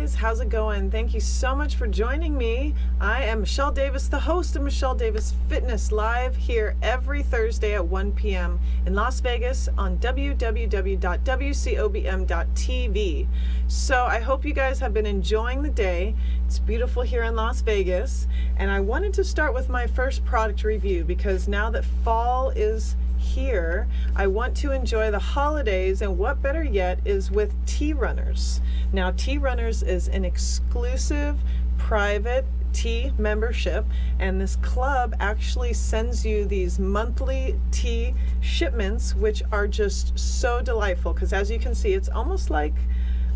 guys, how's it going? Thank you so much for joining me. I am Michelle Davis, the host of Michelle Davis Fitness Live, here every Thursday at 1 p.m. in Las Vegas on www.wcobm.tv. So I hope you guys have been enjoying the day. It's beautiful here in Las Vegas, and I wanted to start with my first product review because now that fall is here, I want to enjoy the holidays, and what better yet is with Tea Runners. Now, Tea Runners is an exclusive private tea membership, and this club actually sends you these monthly tea shipments, which are just so delightful because, as you can see, it's almost like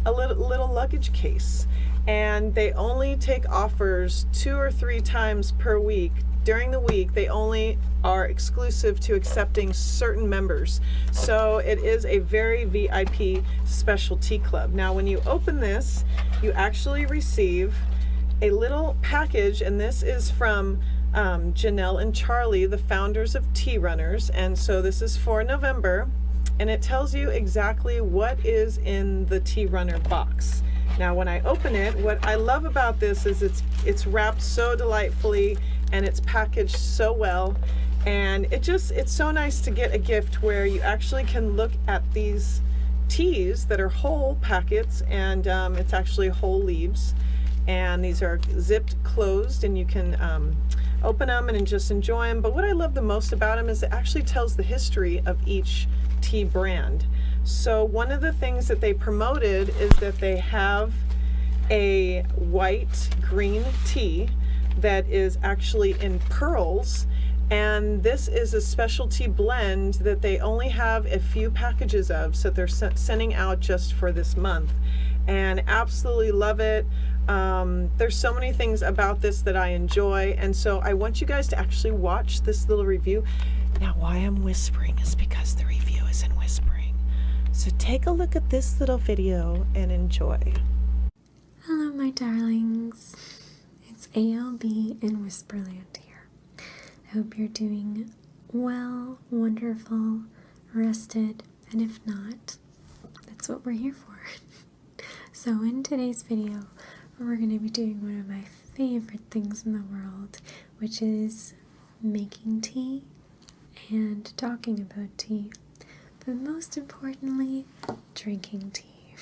a little luggage case, and they only take offers 2 or 3 times per week. During the week, they only are exclusive to accepting certain members. So it is a very VIP specialty club. Now, when you open this, you actually receive a little package, and this is from Janelle and Charlie, the founders of Tea Runners. And so this is for November, and it tells you exactly what is in the Tea Runner box. Now, when I open it, what I love about this is it's wrapped so delightfully, and it's packaged so well, and it's so nice to get a gift where you actually can look at these teas that are whole packets, and it's actually whole leaves, and these are zipped closed, and you can open them and just enjoy them. But what I love the most about them is it actually tells the history of each tea brand. So one of the things that they promoted is that they have a white green tea that is actually in pearls, and this is a specialty blend that they only have a few packages of, so they're sending out just for this month, and absolutely love it. There's so many things about this that I enjoy, and so I want you guys to actually watch this little review. Now, why I'm whispering is because the review is in whispering, so take a look at this little video and enjoy. Hello, my darlings. It's ALB in Whisperland here. I hope you're doing well, wonderful, rested, and if not, that's what we're here for. So in today's video, we're going to be doing one of my favorite things in the world, which is making tea and talking about tea, but most importantly, drinking tea.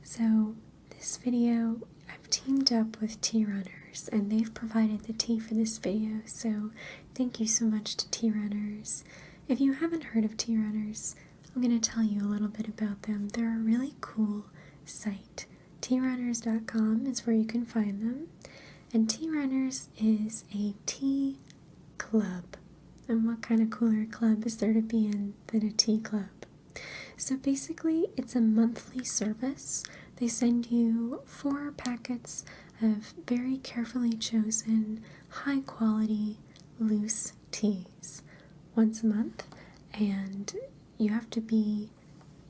So this video, I've teamed up with Tea Runners, and they've provided the tea for this video, so thank you so much to Tea Runners. If you haven't heard of Tea Runners, I'm going to tell you a little bit about them. They're a really cool site. Tearunners.com is where you can find them, and Tea Runners is a tea club. And what kind of cooler club is there to be in than a tea club? So basically, it's a monthly service. They send you 4 packets of very carefully chosen, high quality, loose teas once a month, and you have to be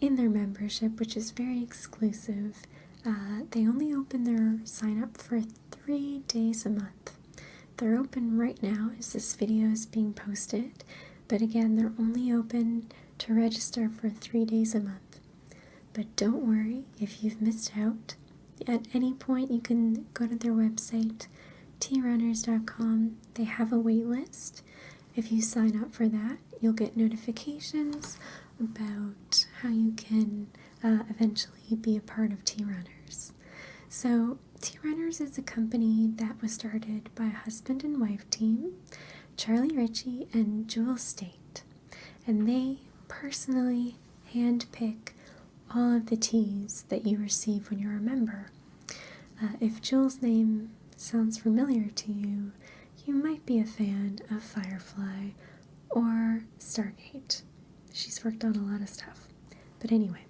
in their membership, which is very exclusive. They only open their sign up for 3 days a month. They're open right now as this video is being posted, but again, they're only open to register for 3 days a month. But don't worry if you've missed out. At any point, you can go to their website, tearunners.com. They have a wait list. If you sign up for that, you'll get notifications about how you can eventually be a part of Tea Runners. So Tea Runners is a company that was started by a husband and wife team, Charlie Ritchie and Jewel State, and they personally handpick all of the teas that you receive when you're a member. If Jewel's name sounds familiar to you, you might be a fan of Firefly or Stargate. She's worked on a lot of stuff. But anyway,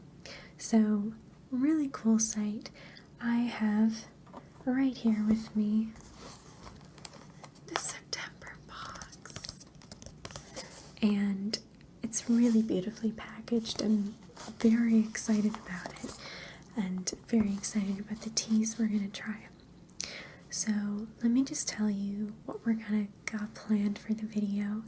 so really cool site. I have right here with me the September box. And it's really beautifully packaged. I'm very excited about it, and very excited about the teas we're going to try. So let me just tell you what we're going to got planned for the video.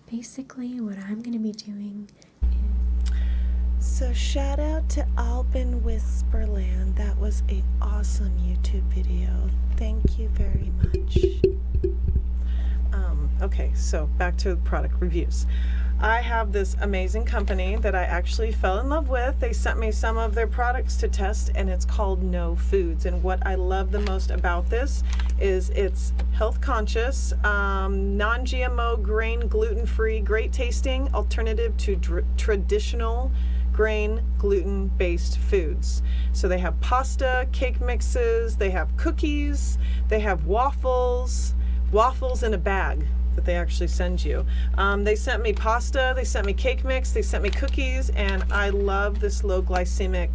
Basically, what I'm going to be doing is... So shout out to Alban Whisperland. That was an awesome YouTube video. Thank you very much. Okay, so back to product reviews. I have this amazing company that I actually fell in love with. They sent me some of their products to test, and it's called No Foods. And what I love the most about this is it's health conscious, non-GMO, grain, gluten-free, great tasting alternative to traditional grain, gluten-based foods. So they have pasta, cake mixes, they have cookies, they have waffles in a bag that they actually send you. They sent me pasta, they sent me cake mix, they sent me cookies, and I love this low glycemic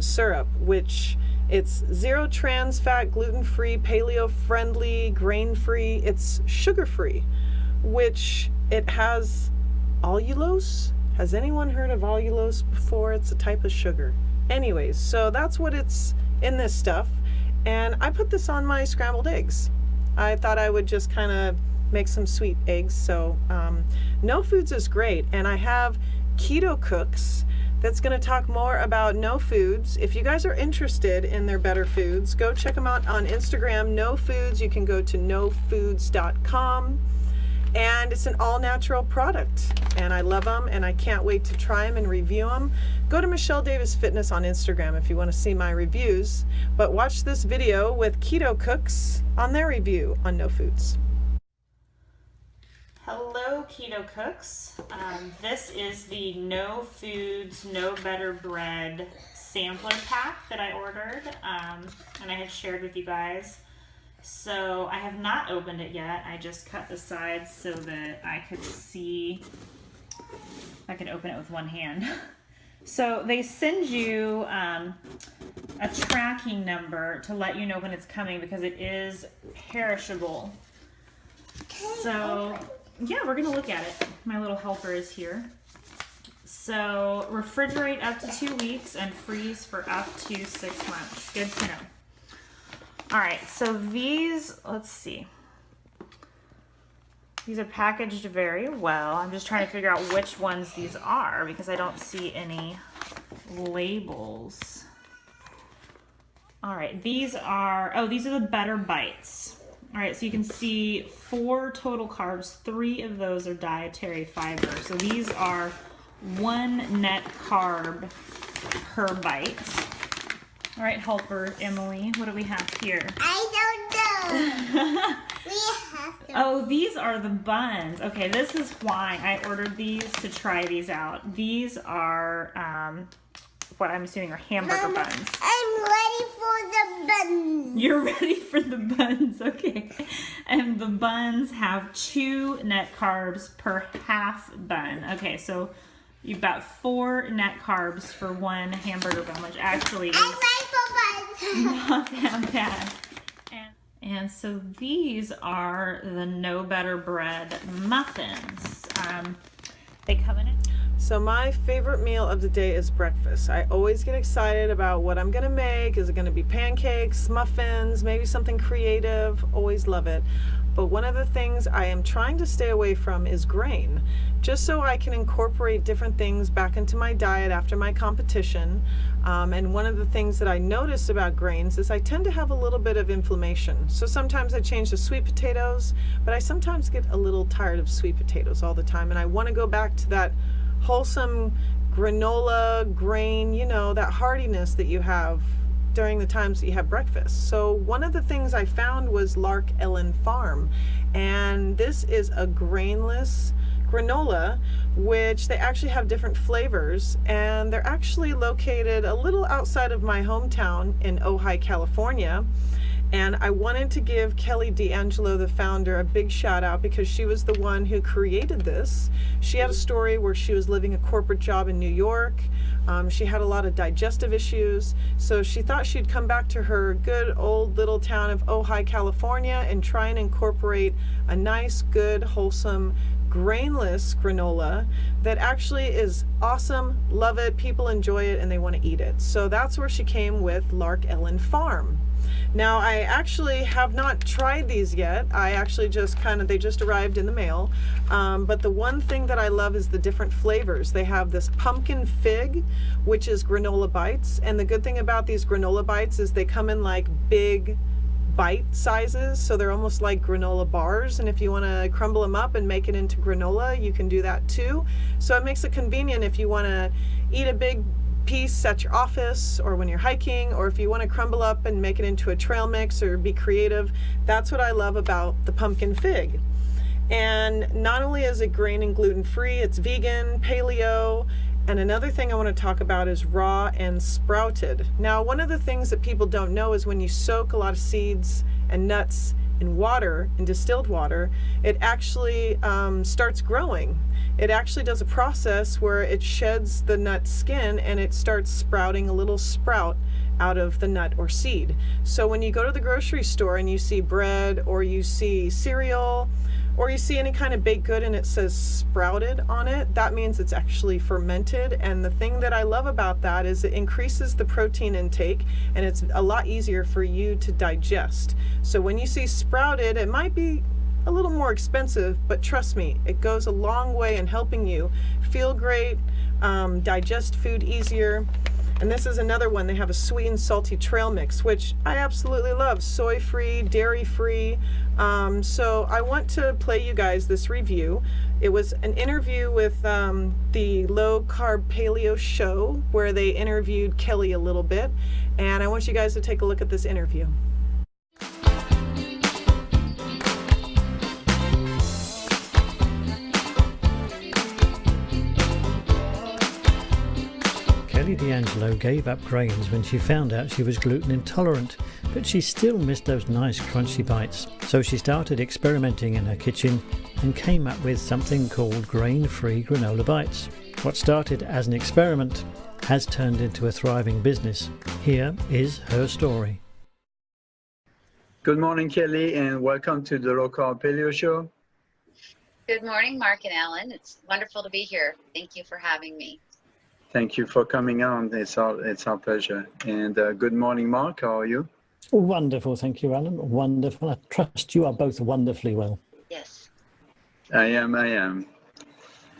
syrup, which it's zero trans fat, gluten-free, paleo-friendly, grain-free, it's sugar-free, which it has allulose. Has anyone heard of allulose before? It's a type of sugar. Anyways, so that's what it's in this stuff, and I put this on my scrambled eggs. I thought I would just kind of make some sweet eggs. So No Foods is great, and I have Keto Cooks that's going to talk more about No Foods. If you guys are interested in their better foods, go check them out on Instagram, No Foods. You can go to nofoods.com, and it's an all-natural product, and I love them, and I can't wait to try them and review them. Go to Michelle Davis Fitness on Instagram if you want to see my reviews, but watch this video with Keto Cooks on their review on No Foods. Hello, Keto Cooks. This is the No Foods, No Better Bread sampler pack that I ordered, and I had shared with you guys. So I have not opened it yet. I just cut the sides so that I could see if I could open it with one hand. So they send you a tracking number to let you know when it's coming because it is perishable. So yeah, we're gonna look at it. My little helper is here. So refrigerate up to 2 weeks and freeze for up to 6 months. Good to know. All right, so these, let's see. These are packaged very well. I'm just trying to figure out which ones these are because I don't see any labels. All right, these are the Better Bites. All right, so you can see 4 total carbs. 3 of those are dietary fiber. So these are 1 net carb per bite. All right, helper Emily, what do we have here? I don't know. We have to. Oh, these are the buns. Okay, this is why I ordered these to try these out. These are what I'm assuming are hamburger Mama, buns. I'm ready for the buns. You're ready for the buns, okay. And the buns have 2 net carbs per half bun. Okay, so you've got 4 net carbs for 1 hamburger bun, which actually is I'm ready for buns. not that bad. And so these are the No Better Bread muffins. They come in it. So my favorite meal of the day is breakfast. I always get excited about what I'm gonna make. Is it gonna be pancakes, muffins, maybe something creative? Always love it. But one of the things I am trying to stay away from is grain, just so I can incorporate different things back into my diet after my competition. And one of the things that I noticed about grains is I tend to have a little bit of inflammation. So sometimes I change to sweet potatoes, but I sometimes get a little tired of sweet potatoes all the time. And I want to go back to that wholesome granola grain, you know, that heartiness that you have during the times that you have breakfast. So one of the things I found was Lark Ellen Farm, and this is a grainless granola, which they actually have different flavors, and they're actually located a little outside of my hometown in Ojai, California. And I wanted to give Kelly D'Angelo, the founder, a big shout out because she was the one who created this. She had a story where she was living a corporate job in New York. She had a lot of digestive issues, so she thought she'd come back to her good old little town of Ojai, California, and try and incorporate a nice, good, wholesome grainless granola that actually is awesome. Love it. People enjoy it and they want to eat it. So that's where she came with Lark Ellen Farm. Now, I actually have not tried these yet. I actually they just arrived in the mail. But the one thing that I love is the different flavors. They have this pumpkin fig, which is granola bites. And the good thing about these granola bites is they come in like big bite sizes. So they're almost like granola bars. And if you want to crumble them up and make it into granola, you can do that too. So it makes it convenient if you want to eat a big piece at your office or when you're hiking, or if you want to crumble up and make it into a trail mix or be creative. That's what I love about the pumpkin fig. And not only is it grain and gluten free, it's vegan, paleo, and another thing I want to talk about is raw and sprouted. Now, one of the things that people don't know is when you soak a lot of seeds and nuts in water, in distilled water, it actually starts growing. It actually does a process where it sheds the nut skin and it starts sprouting a little sprout out of the nut or seed. So when you go to the grocery store and you see bread or you see cereal or you see any kind of baked good and it says sprouted on it, that means it's actually fermented. And the thing that I love about that is it increases the protein intake and it's a lot easier for you to digest. So when you see sprouted, it might be a little more expensive, but trust me, it goes a long way in helping you feel great, digest food easier. And this is another one. They have a sweet and salty trail mix, which I absolutely love. Soy-free, dairy-free. So I want to play you guys this review. It was an interview with the Low Carb Paleo Show where they interviewed Kelly a little bit. And I want you guys to take a look at this interview. Kelly D'Angelo gave up grains when she found out she was gluten intolerant, but she still missed those nice crunchy bites. So she started experimenting in her kitchen and came up with something called grain-free granola bites. What started as an experiment has turned into a thriving business. Here is her story. Good morning, Kelly, and welcome to the Low Carb Paleo Show. Good morning, Mark and Ellen. It's wonderful to be here. Thank you for having me. Thank you for coming on. It's our pleasure. And good morning, Mark. How are you? Wonderful, thank you, Alan. Wonderful. I trust you are both wonderfully well. Yes. I am.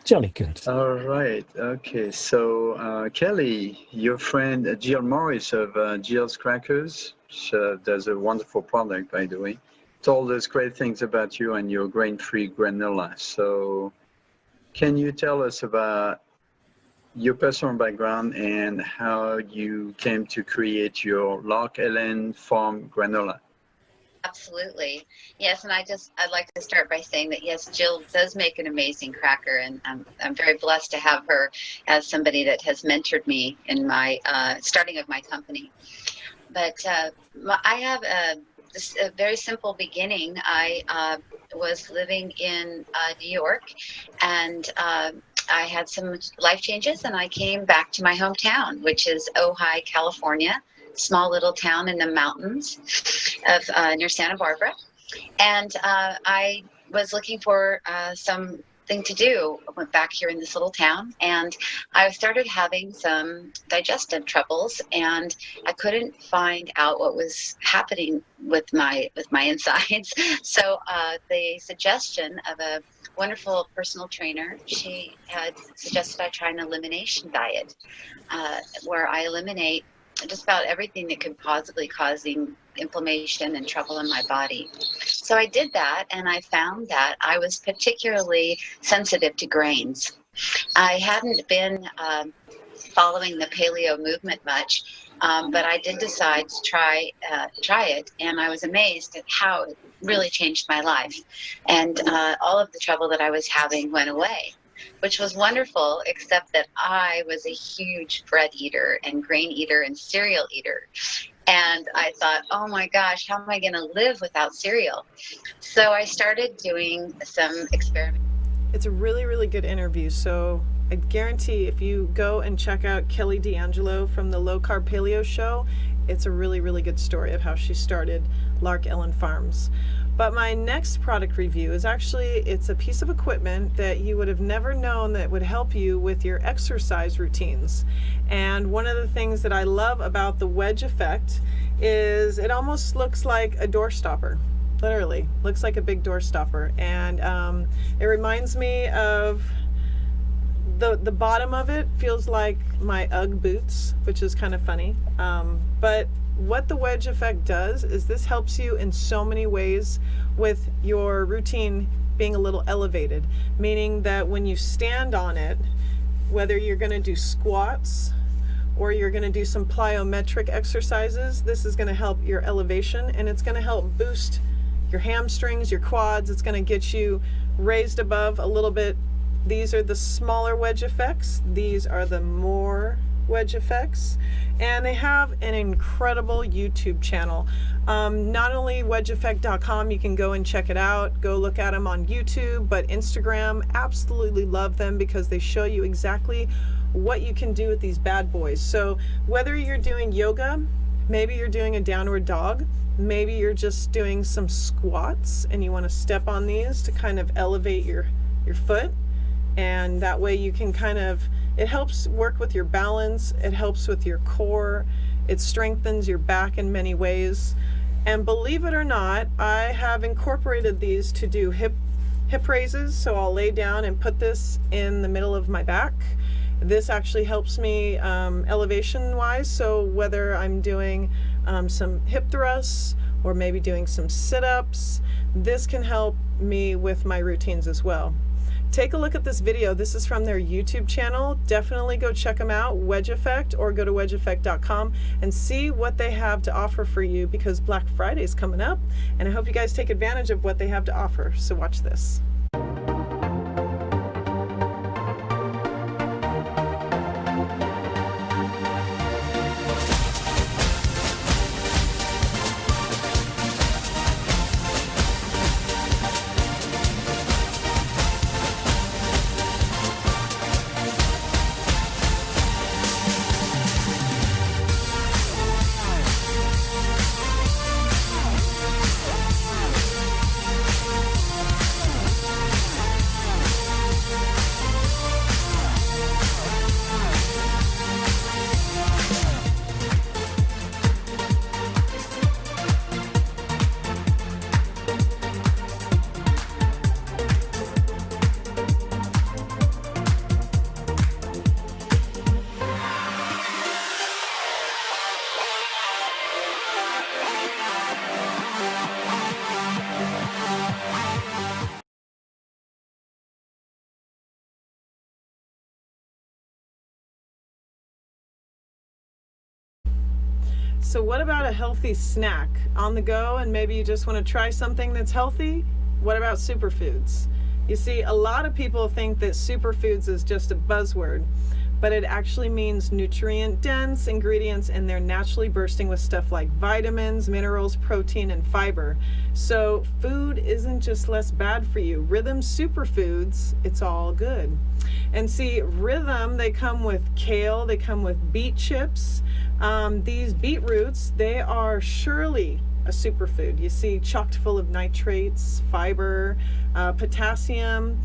Jolly good. All right. Okay. So, Kelly, your friend Jill Morris of Jill's Crackers, does a wonderful product, by the way, told us great things about you and your grain-free granola. So, can you tell us about your personal background and how you came to create your Lark Ellen Farm granola? Absolutely. Yes, and I'd like to start by saying that, yes, Jill does make an amazing cracker, and I'm very blessed to have her as somebody that has mentored me in my starting of my company. But I have a very simple beginning. I was living in New York, and I had some life changes, and I came back to my hometown, which is Ojai, California, small little town in the mountains of near Santa Barbara. And I was looking for something to do. I went back here in this little town, and I started having some digestive troubles, and I couldn't find out what was happening with my insides. So the suggestion of a wonderful personal trainer, she had suggested I try an elimination diet where I eliminate just about everything that could possibly causing inflammation and trouble in my body. So I did that, and I found that I was particularly sensitive to grains. I hadn't been following the paleo movement much, but I did decide to try it, and I was amazed at how it really changed my life. And all of the trouble that I was having went away, which was wonderful, except that I was a huge bread eater and grain eater and cereal eater. And I thought, oh my gosh, how am I going to live without cereal? So I started doing some experiments. It's a really, really good interview. So I guarantee if you go and check out Kelly D'Angelo from the Low Carb Paleo Show, it's a really, really good story of how she started Lark Ellen Farms. But my next product review is actually, it's a piece of equipment that you would have never known that would help you with your exercise routines. And one of the things that I love about the wedge effect is it almost looks like a door stopper. Literally, looks like a big door stopper. And it reminds me of the bottom of it feels like my UGG boots, which is kind of funny. But what the wedge effect does is this helps you in so many ways with your routine being a little elevated, meaning that when you stand on it, whether you're going to do squats or you're going to do some plyometric exercises, this is going to help your elevation, and it's going to help boost your hamstrings, your quads. It's going to get you raised above a little bit. These are the smaller wedge effects. These are the more wedge effects, and they have an incredible YouTube channel. Not only wedgeeffect.com, you can go and check it out, go look at them on YouTube, but Instagram, absolutely love them because they show you exactly what you can do with these bad boys. So whether you're doing yoga, maybe you're doing a downward dog, maybe you're just doing some squats and you want to step on these to kind of elevate your foot, and that way you can kind of, it helps work with your balance, it helps with your core, it strengthens your back in many ways. And believe it or not, I have incorporated these to do hip raises. So I'll lay down and put this in the middle of my back. This actually helps me elevation wise. So whether I'm doing some hip thrusts or maybe doing some sit-ups, this can help me with my routines as well. Take a look at this video. This is from their YouTube channel. Definitely go check them out, Wedge Effect, or go to wedgeeffect.com and see what they have to offer for you, because Black Friday is coming up, and I hope you guys take advantage of what they have to offer. So watch this. So what about a healthy snack on the go, and maybe you just want to try something that's healthy? What about superfoods? You see, a lot of people think that superfoods is just a buzzword, but it actually means nutrient dense ingredients, and they're naturally bursting with stuff like vitamins, minerals, protein, and fiber. So food isn't just less bad for you. Rhythm superfoods, it's all good. And see, Rhythm, they come with kale, they come with beet chips. These beetroots, they are surely a superfood. You see, chocked full of nitrates, fiber, potassium.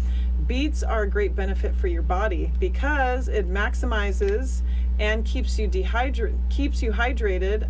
Beets are a great benefit for your body because it maximizes and keeps you hydrated.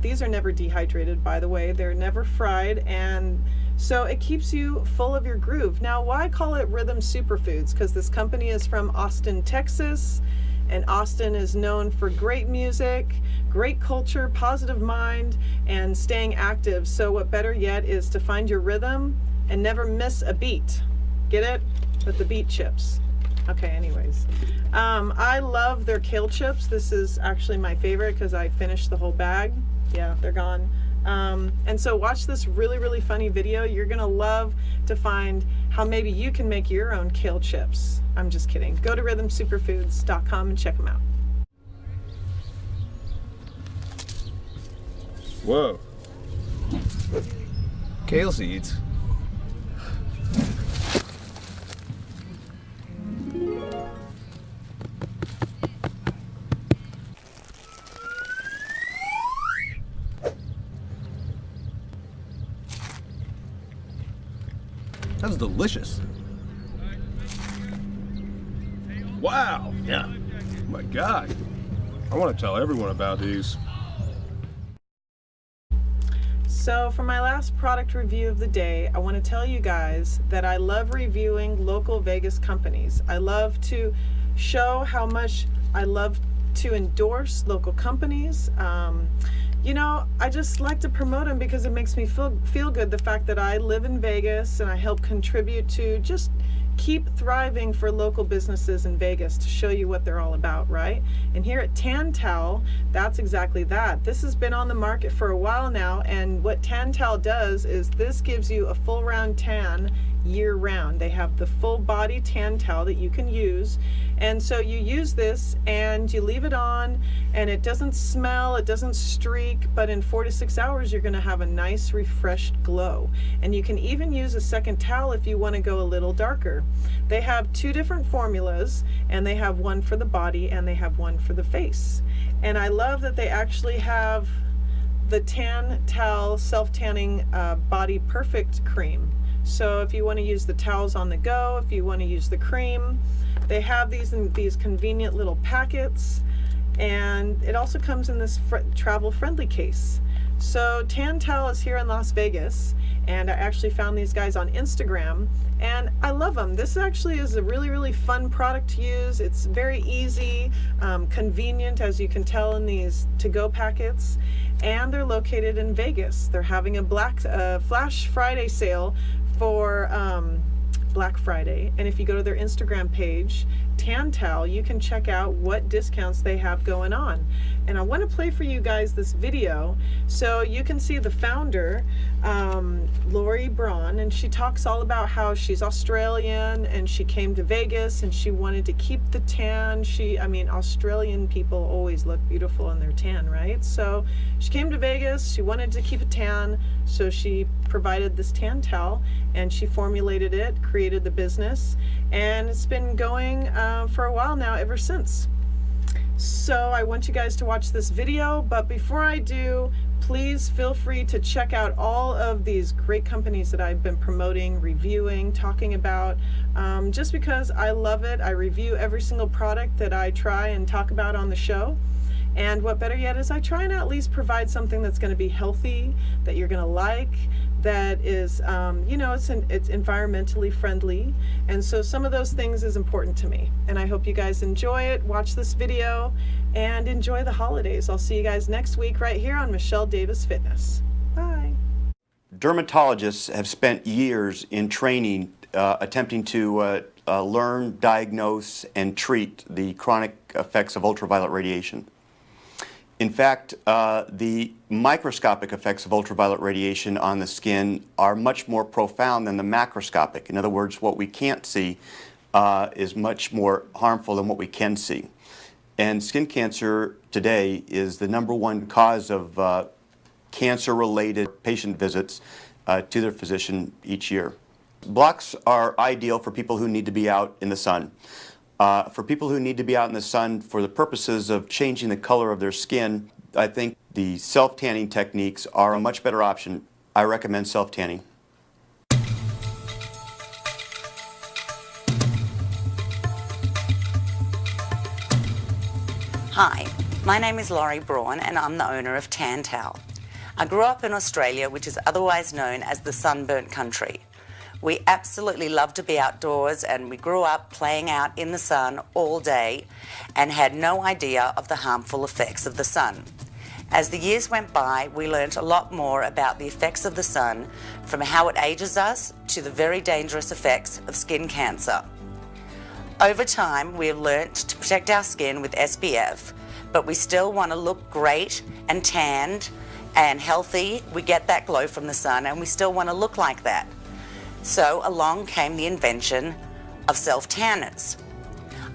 These are never dehydrated, by the way. They're never fried, and so it keeps you full of your groove. Now, why call it Rhythm Superfoods? Because this company is from Austin, Texas, and Austin is known for great music, great culture, positive mind, and staying active. So what better yet is to find your rhythm and never miss a beat. Get it? With the beet chips. Okay, anyways. I love their kale chips. This is actually my favorite because I finished the whole bag. Yeah, they're gone. And so watch this really, really funny video. You're gonna love to find how maybe you can make your own kale chips. I'm just kidding. Go to rhythmsuperfoods.com and check them out. Whoa. Kale seeds. delicious. Wow. Yeah. Oh my God. I want to tell everyone about these. So for my last product review of the day, I want to tell you guys that I love reviewing local Vegas companies. I love to show how much I love to endorse local companies. You know, I just like to promote them because it makes me feel good, the fact that I live in Vegas and I help contribute to just keep thriving for local businesses in Vegas, to show you what they're all about, right? And here at Tan-Towel, that's exactly that. This has been on the market for a while now, and what Tan-Towel does is this gives you a full round tan year round. They have the full body tan towel that you can use, and so you use this and you leave it on and it doesn't smell, it doesn't streak, but in 4 to 6 hours you're going to have a nice refreshed glow. And you can even use a second towel if you want to go a little darker. They have 2 different formulas, and they have one for the body and they have one for the face. And I love that they actually have the Tan-Towel self-tanning body perfect cream. So if you want to use the towels on the go, if you want to use the cream, they have these in these convenient little packets, and it also comes in this travel friendly case. So Tan-Towel is here in Las Vegas, and I actually found these guys on Instagram, and I love them. This actually is a really fun product to use. It's very easy, convenient, as you can tell in these to-go packets, and they're located in Vegas. They're having a Flash Friday sale for Black Friday, and if you go to their Instagram page, Tan-Towel, you can check out what discounts they have going on. And I want to play for you guys this video so you can see the founder, Lori Braun, and she talks all about how she's Australian and she came to Vegas and she wanted to keep the tan. I mean, Australian people always look beautiful in their tan, right? So she came to Vegas, she wanted to keep a tan, so she provided this tan towel and she formulated it, created the business, and it's been going for a while now, ever since. So I want you guys to watch this video, but before I do, please feel free to check out all of these great companies that I've been promoting, reviewing, talking about, just because I love it. I review every single product that I try and talk about on the show. And what better yet is I try and at least provide something that's going to be healthy, that you're going to like, that is, you know, it's environmentally friendly. And so some of those things is important to me. And I hope you guys enjoy it, watch this video, and enjoy the holidays. I'll see you guys next week right here on Michelle Davis Fitness. Bye. Dermatologists have spent years in training, attempting to learn, diagnose, and treat the chronic effects of ultraviolet radiation. In fact, the microscopic effects of ultraviolet radiation on the skin are much more profound than the macroscopic. In other words, what we can't see is much more harmful than what we can see. And skin cancer today is the #1 cause of cancer-related patient visits to their physician each year. Blocks are ideal for people who need to be out in the sun. For people who need to be out in the sun for the purposes of changing the color of their skin, I think the self-tanning techniques are a much better option. I recommend self-tanning. Hi, my name is Lori Braun and I'm the owner of Tan-Towel. I grew up in Australia, which is otherwise known as the sunburnt country. We absolutely love to be outdoors, and we grew up playing out in the sun all day and had no idea of the harmful effects of the sun. As the years went by, we learnt a lot more about the effects of the sun, from how it ages us to the very dangerous effects of skin cancer. Over time, we have learnt to protect our skin with SPF, but we still want to look great and tanned and healthy. We get that glow from the sun and we still want to look like that. So along came the invention of self-tanners.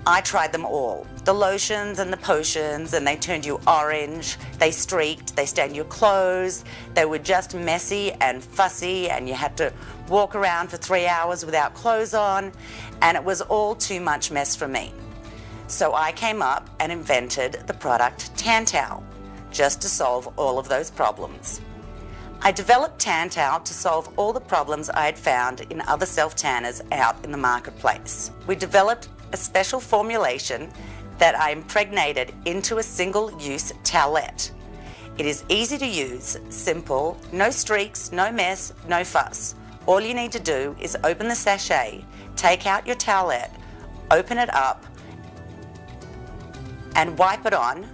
I tried them all, the lotions and the potions, and they turned you orange, they streaked, they stained your clothes, they were just messy and fussy, and you had to walk around for 3 hours without clothes on, and it was all too much mess for me. So I came up and invented the product Tan-Towel, just to solve all of those problems. I developed Tantal to solve all the problems I had found in other self-tanners out in the marketplace. We developed a special formulation that I impregnated into a single-use towelette. It is easy to use, simple, no streaks, no mess, no fuss. All you need to do is open the sachet, take out your towelette, open it up, and wipe it on.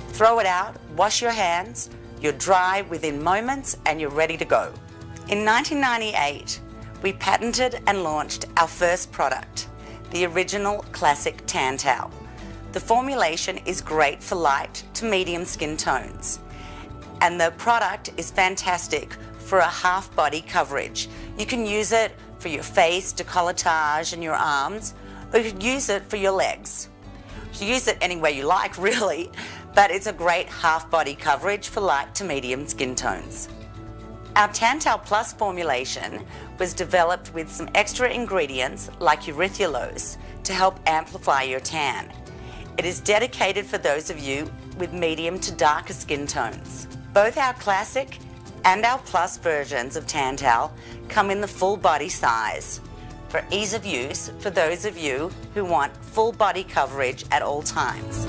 Throw it out, wash your hands, you're dry within moments and you're ready to go. In 1998, we patented and launched our first product, the original classic Tantal. The formulation is great for light to medium skin tones, and the product is fantastic for a half body coverage. You can use it for your face, décolletage and your arms, or you could use it for your legs. You use it any way you like, really, but it's a great half body coverage for light to medium skin tones. Our Tantal Plus formulation was developed with some extra ingredients like erythrulose to help amplify your tan. It is dedicated for those of you with medium to darker skin tones. Both our classic and our plus versions of Tantal come in the full body size for ease of use for those of you who want full body coverage at all times.